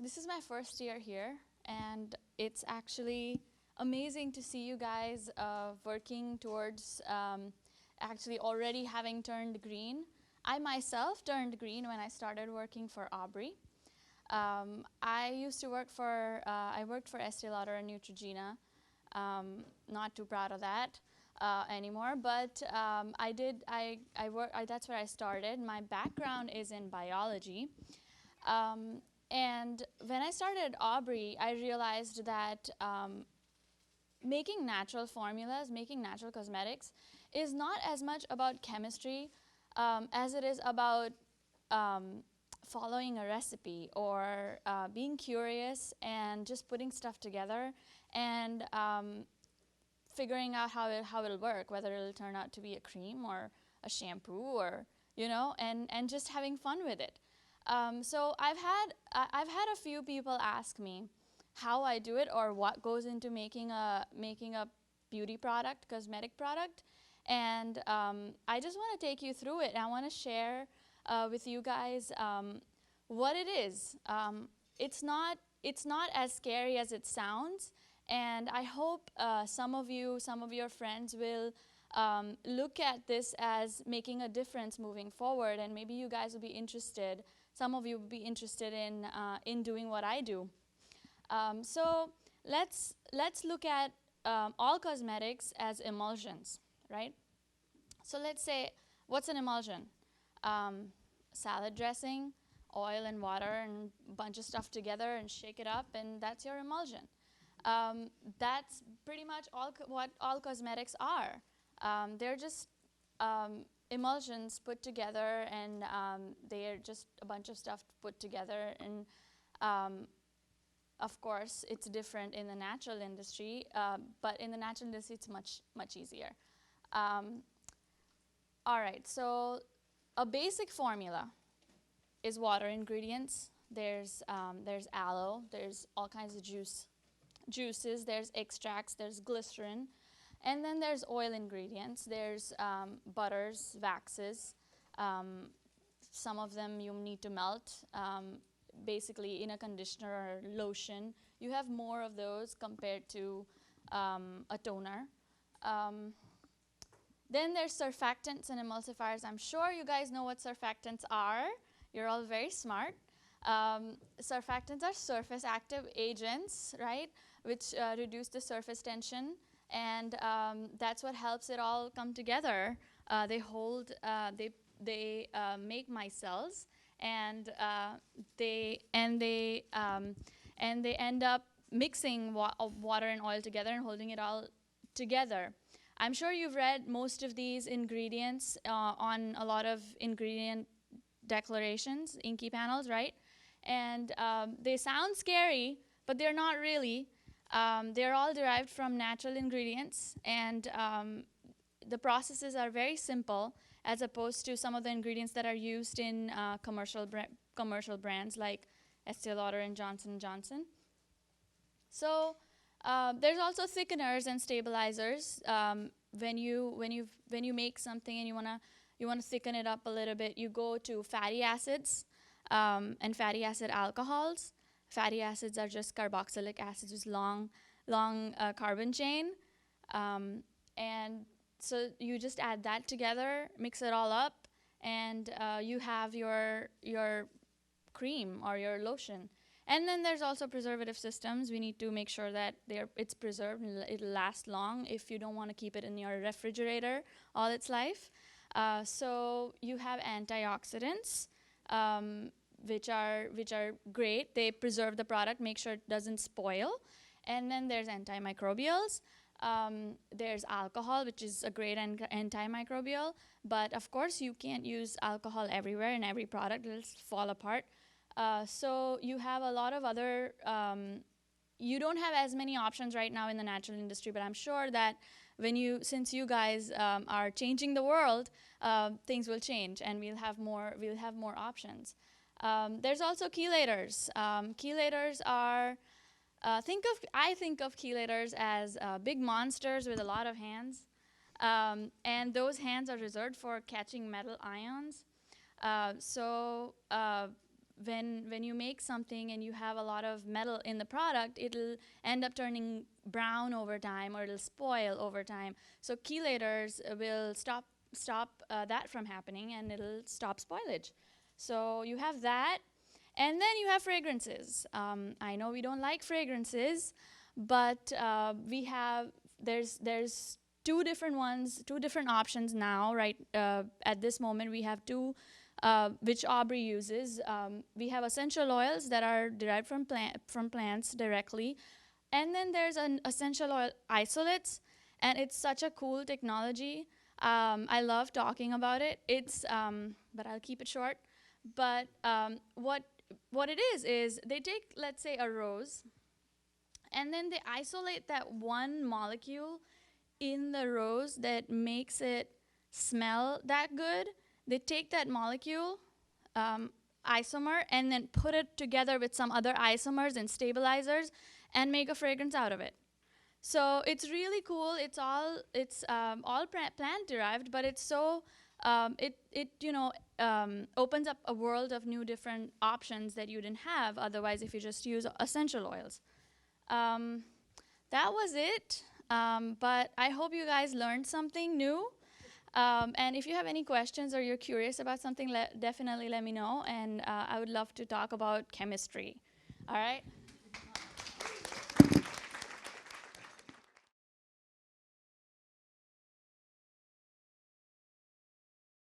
this is my first year here, and it's actually amazing to see you guys working towards actually already having turned green. I myself turned green when I started working for Aubrey. I used to work for, I worked for Estee Lauder and Neutrogena. Not too proud of that anymore, but that's where I started. My background is in biology. And when I started Aubrey, I realized that making natural formulas, making natural cosmetics, is not as much about chemistry as it is about following a recipe or being curious and just putting stuff together and figuring out how it'll work, whether it'll turn out to be a cream or a shampoo or, you know, and just having fun with it. So I've had a few people ask me how I do it or what goes into making a beauty product, cosmetic product, and I just want to take you through it. And I want to share with you guys what it is. It's not as scary as it sounds, and I hope some of your friends will look at this as making a difference moving forward, and maybe you guys will be interested. Some of you will be interested in doing what I do. So let's look at all cosmetics as emulsions, right? So let's say, what's an emulsion? Salad dressing, oil and water and a bunch of stuff together and shake it up, and that's your emulsion. That's pretty much what all cosmetics are. They're just emulsions put together, and they're just a bunch of stuff put together. And of course, it's different in the natural industry, but in the natural industry, it's much easier. All right, so a basic formula is water ingredients. There's aloe. There's all kinds of juices. There's extracts. There's glycerin. And then there's oil ingredients. There's butters, waxes. Some of them you need to melt. Basically, in a conditioner or lotion, you have more of those compared to a toner. Then there's surfactants and emulsifiers. I'm sure you guys know what surfactants are. You're all very smart. Surfactants are surface active agents, right, which reduce the surface tension, and that's what helps it all come together. They hold, they make micelles, and they end up mixing water and oil together and holding it all together. I'm sure you've read most of these ingredients on a lot of ingredient declarations, inky panels, right? And they sound scary, but they're not really. They're all derived from natural ingredients, and the processes are very simple as opposed to some of the ingredients that are used in commercial brands like Estee Lauder and Johnson & Johnson. So there's also thickeners and stabilizers. When you make something and you wanna thicken it up a little bit, you go to fatty acids and fatty acid alcohols. Fatty acids are just carboxylic acids with long carbon chain, and so you just add that together, mix it all up, and you have your cream or your lotion. And then there's also preservative systems. We need to make sure that it's preserved and it'll last long if you don't want to keep it in your refrigerator all its life. So you have antioxidants, which are great. They preserve the product, make sure it doesn't spoil. And then there's antimicrobials. There's alcohol, which is a great antimicrobial. But of course, you can't use alcohol everywhere in every product. It'll fall apart. So you have a lot of other, you don't have as many options right now in the natural industry, but I'm sure that since you guys are changing the world, things will change and we'll have more options. There's also chelators. Chelators are, I think of chelators as big monsters with a lot of hands. And those hands are reserved for catching metal ions. when you make something and you have a lot of metal in the product, it'll end up turning brown over time, or it'll spoil over time. So chelators will stop that from happening, and it'll stop spoilage. So you have that, and then you have fragrances. I know we don't like fragrances, but there's two different ones, two different options now, right? At this moment, we have two, which Aubrey uses. We have essential oils that are derived from plants directly, and then there's an essential oil isolates, and it's such a cool technology. I love talking about it. But I'll keep it short. But what it is they take, let's say, a rose, and then they isolate that one molecule in the rose that makes it smell that good. They take that molecule, isomer, and then put it together with some other isomers and stabilizers and make a fragrance out of it. So it's really cool. It's all plant derived, but it's so opens up a world of new different options that you didn't have otherwise if you just use essential oils. That was it. But I hope you guys learned something new. And if you have any questions or you're curious about something, definitely let me know. And I would love to talk about chemistry. All right?